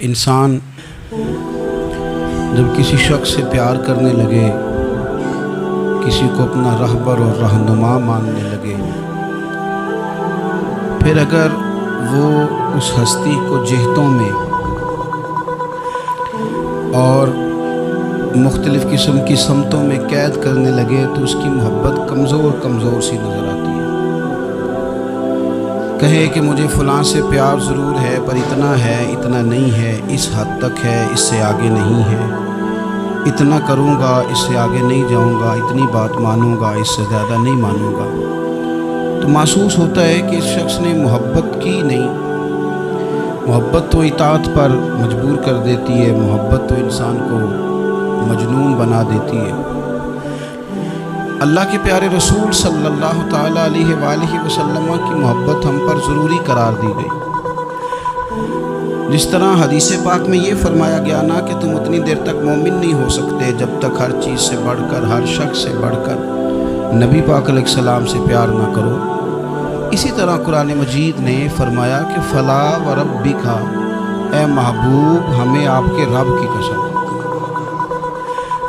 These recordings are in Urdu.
انسان جب کسی شخص سے پیار کرنے لگے، کسی کو اپنا رہبر اور رہنما ماننے لگے، پھر اگر وہ اس ہستی کو جہتوں میں اور مختلف قسم کی سمتوں میں قید کرنے لگے تو اس کی محبت کمزور سی نظر آتی ہے۔ کہے کہ مجھے فلاں سے پیار ضرور ہے، پر اتنا ہے، اتنا نہیں ہے، اس حد تک ہے، اس سے آگے نہیں ہے، اتنا کروں گا، اس سے آگے نہیں جاؤں گا، اتنی بات مانوں گا، اس سے زیادہ نہیں مانوں گا، تو محسوس ہوتا ہے کہ اس شخص نے محبت کی نہیں۔ محبت تو اطاعت پر مجبور کر دیتی ہے، محبت تو انسان کو مجنون بنا دیتی ہے۔ اللہ کے پیارے رسول صلی اللہ تعالیٰ علیہ وآلہ وسلم کی محبت ہم پر ضروری قرار دی گئی۔ جس طرح حدیث پاک میں یہ فرمایا گیا نا کہ تم اتنی دیر تک مومن نہیں ہو سکتے جب تک ہر چیز سے بڑھ کر، ہر شخص سے بڑھ کر نبی پاک علیہ السلام سے پیار نہ کرو، اسی طرح قرآن مجید نے فرمایا کہ فلا وربک، اے محبوب ہمیں آپ کے رب کی قسم،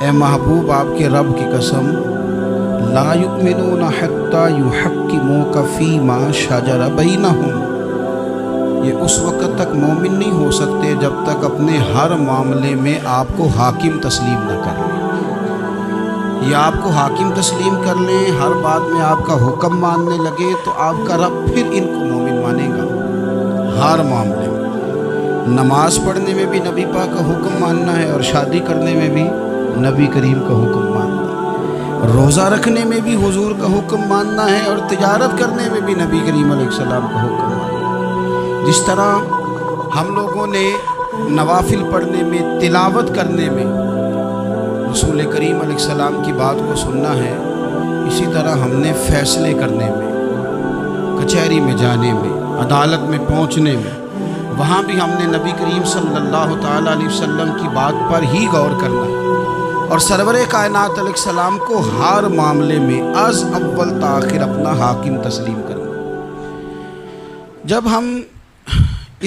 اے محبوب آپ کے رب کی قسم، لا یؤمنون حتی یحکموک فیما شجر بینہم، یہ اس وقت تک مومن نہیں ہو سکتے جب تک اپنے ہر معاملے میں آپ کو حاکم تسلیم نہ کر لیں۔ یہ آپ کو حاکم تسلیم کر لیں، ہر بات میں آپ کا حکم ماننے لگے تو آپ کا رب پھر ان کو مومن مانے گا۔ ہر معاملے میں، نماز پڑھنے میں بھی نبی پاک کا حکم ماننا ہے، اور شادی کرنے میں بھی نبی کریم کا حکم ماننا ہے، روزہ رکھنے میں بھی حضور کا حکم ماننا ہے، اور تجارت کرنے میں بھی نبی کریم علیہ السلام کا حکم ماننا ہے۔ جس طرح ہم لوگوں نے نوافل پڑھنے میں، تلاوت کرنے میں رسول کریم علیہ السلام کی بات کو سننا ہے، اسی طرح ہم نے فیصلے کرنے میں، کچہری میں جانے میں، عدالت میں پہنچنے میں، وہاں بھی ہم نے نبی کریم صلی اللہ تعالیٰ علیہ وسلم کی بات پر ہی غور کرنا ہے، اور سرور کائنات علیہ السلام کو ہر معاملے میں از اول تاخیر اپنا حاکم تسلیم کرنا۔ جب ہم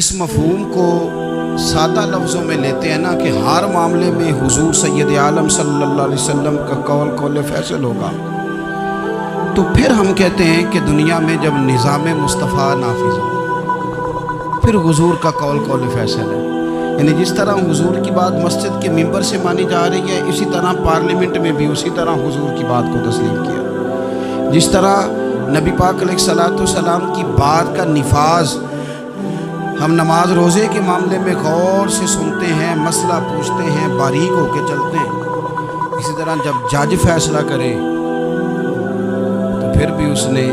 اس مفہوم کو سادہ لفظوں میں لیتے ہیں نا کہ ہر معاملے میں حضور سید عالم صلی اللہ علیہ وسلم کا قول فیصل ہوگا، تو پھر ہم کہتے ہیں کہ دنیا میں جب نظام مصطفیٰ نافذ ہو پھر حضور کا قول فیصل ہے۔ یعنی جس طرح حضور کی بات مسجد کے ممبر سے مانی جا رہی ہے، اسی طرح پارلیمنٹ میں بھی اسی طرح حضور کی بات کو تسلیم کیا۔ جس طرح نبی پاک علیہ السلام کی بات کا نفاذ ہم نماز روزے کے معاملے میں غور سے سنتے ہیں، مسئلہ پوچھتے ہیں، باریک ہو کے چلتے ہیں، اسی طرح جب جج فیصلہ کرے تو پھر بھی اس نے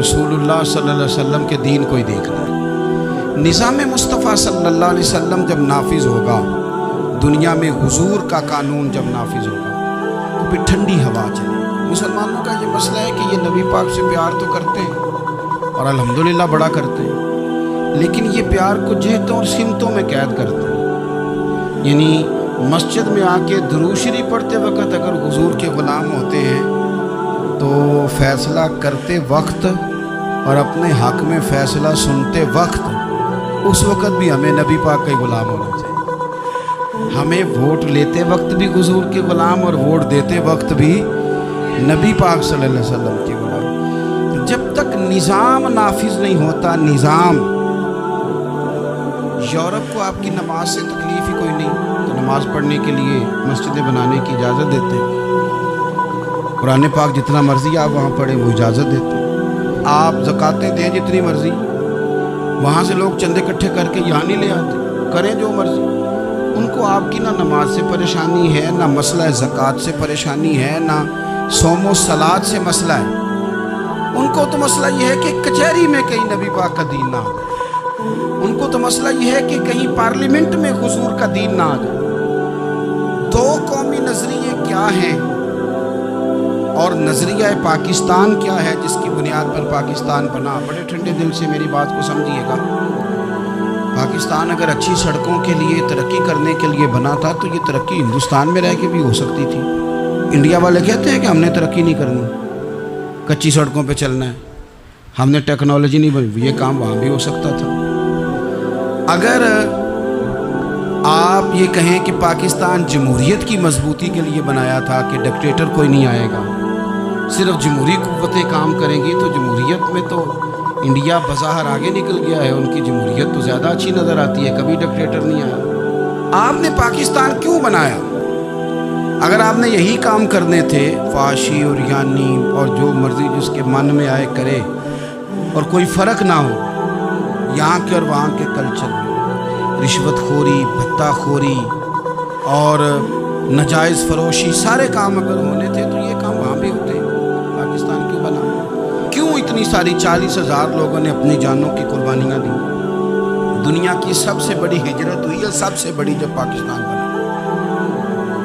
رسول اللہ صلی اللہ علیہ وسلم کے دین کو ہی دیکھنا ہے۔ نظام مصطفیٰ صلی اللہ علیہ وسلم جب نافذ ہوگا، دنیا میں حضور کا قانون جب نافذ ہوگا تو پھر ٹھنڈی ہوا چلے۔ مسلمانوں کا یہ مسئلہ ہے کہ یہ نبی پاک سے پیار تو کرتے ہیں اور الحمدللہ بڑا کرتے ہیں، لیکن یہ پیار کو جہتوں اور سمتوں میں قید کرتے ہیں۔ یعنی مسجد میں آ کے درود شریف پڑھتے وقت اگر حضور کے غلام ہوتے ہیں تو فیصلہ کرتے وقت اور اپنے حق میں فیصلہ سنتے وقت، اس وقت بھی ہمیں نبی پاک کا ہی غلام ہونا چاہیے۔ ہمیں ووٹ لیتے وقت بھی حضور کے غلام اور ووٹ دیتے وقت بھی نبی پاک صلی اللہ علیہ وسلم کے غلام۔ جب تک نظام نافذ نہیں ہوتا، نظام، یورپ کو آپ کی نماز سے تکلیف ہی کوئی نہیں تو نماز پڑھنے کے لیے مسجدیں بنانے کی اجازت دیتے ہیں، قرآن پاک جتنا مرضی آپ وہاں پڑھیں وہ اجازت دیتے ہیں، آپ زکاتیں دیں جتنی مرضی، وہاں سے لوگ چندے اکٹھے کر کے یہاں نہیں لے آتے، کریں جو مرضی۔ ان کو آپ کی نہ نماز سے پریشانی ہے، نہ مسئلہ زکوٰۃ سے پریشانی ہے، نہ صوم و صلات سے مسئلہ ہے۔ ان کو تو مسئلہ یہ ہے کہ کچہری میں کہیں نبی پاک کا دین نہ آ جائے، ان کو تو مسئلہ یہ ہے کہ کہیں پارلیمنٹ میں حضور کا دین نہ آ جائے۔ دو قومی نظریے کیا ہیں اور نظریہ پاکستان کیا ہے جس کی بنیاد پر پاکستان بنا؟ بڑے ٹھنڈے دل سے میری بات کو سمجھیے گا۔ پاکستان اگر اچھی سڑکوں کے لیے، ترقی کرنے کے لیے بنا تھا تو یہ ترقی ہندوستان میں رہ کے بھی ہو سکتی تھی۔ انڈیا والے کہتے ہیں کہ ہم نے ترقی نہیں کرنی، کچی سڑکوں پہ چلنا ہے، ہم نے ٹیکنالوجی نہیں بنی، یہ کام وہاں بھی ہو سکتا تھا۔ اگر آپ یہ کہیں کہ پاکستان جمہوریت کی مضبوطی کے لیے بنایا تھا کہ ڈکٹیٹر کوئی نہیں آئے گا، صرف جمہوری قوتیں کام کریں گی، تو جمہوریت میں تو انڈیا بظاہر آگے نکل گیا ہے، ان کی جمہوریت تو زیادہ اچھی نظر آتی ہے، کبھی ڈکٹیٹر نہیں آیا۔ آپ نے پاکستان کیوں بنایا؟ اگر آپ نے یہی کام کرنے تھے، فحاشی اور یانی اور جو مرضی جس کے من میں آئے کرے، اور کوئی فرق نہ ہو یہاں کے اور وہاں کے کلچر میں، رشوت خوری، بھتہ خوری اور ناجائز فروشی، سارے کام اگر ہونے تھے تو یہ کام وہاں بھی ہوتے۔ پاکستان کیوں بنا؟ کیوں اتنی ساری 40,000 لوگوں نے اپنی جانوں کی قربانیاں دی؟ دنیا کی سب سے بڑی ہجرت ہوئی ہے، سب سے بڑی، جب پاکستان بنا۔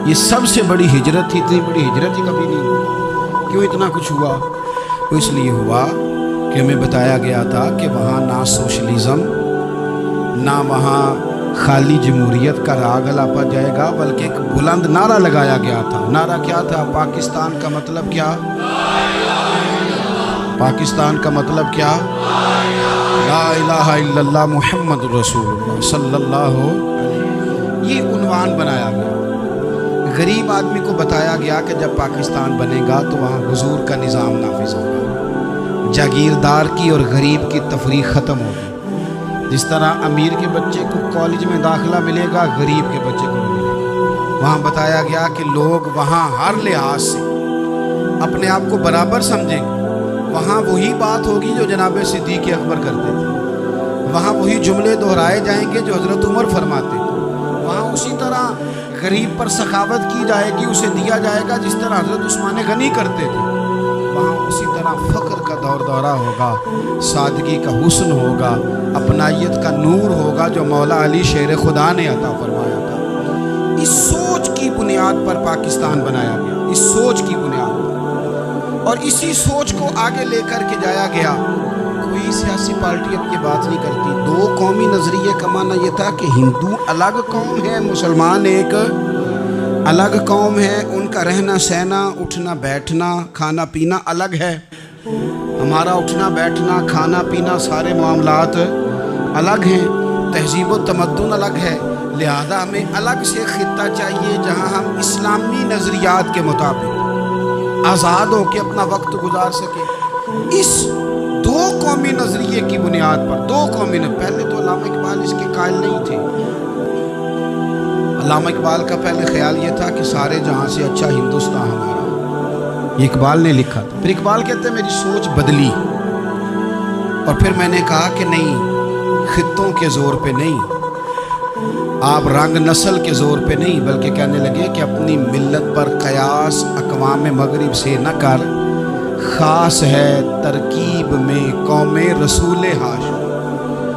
یہ سب سے بڑی ہجرت تھی، اتنی بڑی ہجرت ہی کبھی نہیں ہوئی۔ کیوں اتنا کچھ ہوا؟ تو اس لیے ہوا کہ ہمیں بتایا گیا تھا کہ وہاں نہ سوشلزم، نہ وہاں خالی جمہوریت کا راگ الاپا جائے گا، بلکہ ایک بلند نعرہ لگایا گیا تھا۔ نعرہ کیا تھا؟ پاکستان کا مطلب کیا؟ پاکستان کا مطلب کیا؟ لا الہ الا اللہ محمد رسول اللہ صلی اللہ علیہ وسلم۔ یہ عنوان بنایا گیا۔ غریب آدمی کو بتایا گیا کہ جب پاکستان بنے گا تو وہاں حضور کا نظام نافذ ہوگا، جاگیردار کی اور غریب کی تفریق ختم ہوگی۔ جس طرح امیر کے بچے کو کالج میں داخلہ ملے گا، غریب کے بچے کو نہیں ملے گا۔ وہاں بتایا گیا کہ لوگ وہاں ہر لحاظ سے اپنے آپ کو برابر سمجھیں گے۔ وہاں وہی بات ہوگی جو جناب صدیق اکبر کرتے تھے، وہاں وہی جملے دہرائے جائیں گے جو حضرت عمر فرماتے تھے، وہاں اسی طرح غریب پر سخاوت کی جائے گی، اسے دیا جائے گا جس طرح حضرت عثمان غنی کرتے تھے، وہاں اسی طرح فقر کا دور دورہ ہوگا، سادگی کا حسن ہوگا، اپنائیت کا نور ہوگا جو مولا علی شیر خدا نے عطا فرمایا تھا۔ اس سوچ کی بنیاد پر پاکستان بنایا گیا، اس سوچ کی بنیاد پر، اور اسی سوچ کو آگے لے کر کے جایا گیا۔ کوئی سیاسی پارٹی اب یہ بات نہیں کرتی۔ دو قومی نظریے کا معنی یہ تھا کہ ہندو الگ قوم ہے، مسلمان ایک الگ قوم ہے، ان کا رہنا سہنا، اٹھنا بیٹھنا، کھانا پینا الگ ہے، ہمارا اٹھنا بیٹھنا، کھانا پینا، سارے معاملات الگ ہیں، تہذیب و تمدن الگ ہے، لہذا ہمیں الگ سے خطہ چاہیے جہاں ہم اسلامی نظریات کے مطابق آزاد ہو کے اپنا وقت گزار سکے۔ اس دو قومی نظریے کی بنیاد پر، دو قومی پہلے تو علامہ اقبال اس کے قائل نہیں تھے۔ علامہ اقبال کا پہلے خیال یہ تھا کہ سارے جہاں سے اچھا ہندوستان ہمارا، یہ اقبال نے لکھا تھا۔ پھر اقبال کہتے ہیں میری سوچ بدلی، اور پھر میں نے کہا کہ نہیں، خطوں کے زور پہ نہیں، آپ رنگ نسل کے زور پہ نہیں، بلکہ کہنے لگے کہ اپنی ملت پر قیاس اقوام مغرب سے نہ کر، خاص ہے ترکیب میں قوم رسول ہاشم۔